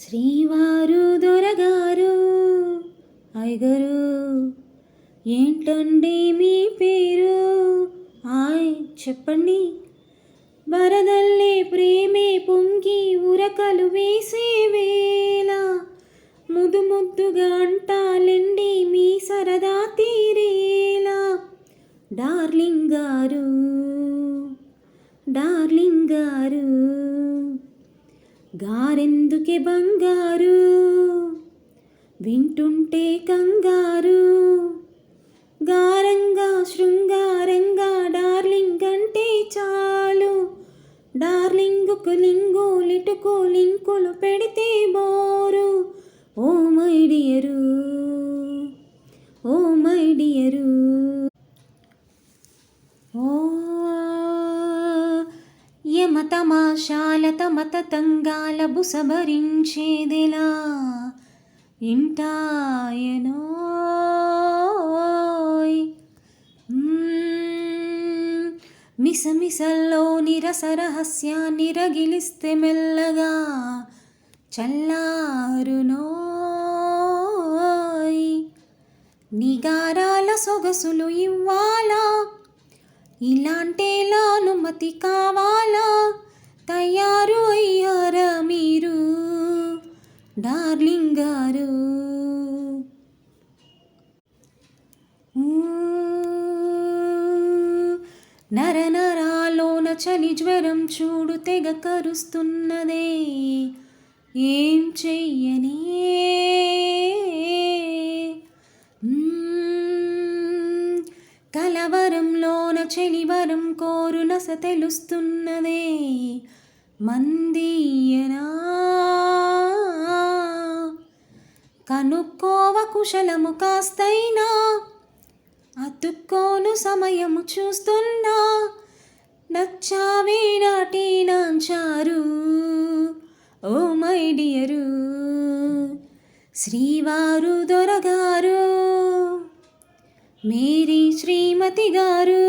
శ్రీవారు దొరగారు అయ్యగారు ఏంటండి మీ పేరు? చెప్పండి. వరదల్లే ప్రేమే పొంగి ఉరకలు వేసే వేళ ముద్దు ముద్దుగా అంటాలండి మీ సరదా తీరేలా. డార్లింగ్ గారు డార్లింగ్ గారు గారెందుకే బంగారు వింటుంటే కంగారు. గారంగా శృంగారంగా డార్లింగ్ అంటే చాలు. డార్లింగుకు లింగు లిటుకు లింకులు పెడితే bore. Oh my dear oh my dear ఓ యమ తమాషాల తమత తంగాల బుసబరించేదిలా ఇంటాయనోయ్. మిసమిసల్లోని రసరహస్యాన్ని రగిలిస్తే మెల్లగా చల్లారునోయ్. నిగారాల సొగసులు ఇవ్వాలా ఇలాంటేలా అనుమతి కావాలా? తయారు అయ్యారా మీరు డార్లింగ్ గారు? నరనరాలోన చలి జ్వరం చూడు తెగ కరుస్తున్నదే. ఏం చెయ్యనే కలవరంలోన చెలివరం కోరు నస తెలుస్తున్నదే. మందీయనా కనుక్కోవ కుశలము కాస్తైనా అతుక్కోను సమయము చూస్తున్నా. నచ్చావే నాటి నాంచారు ఓ మై డియరు. శ్రీవారు దొరగారు మేరీ శ్రీమతి గారు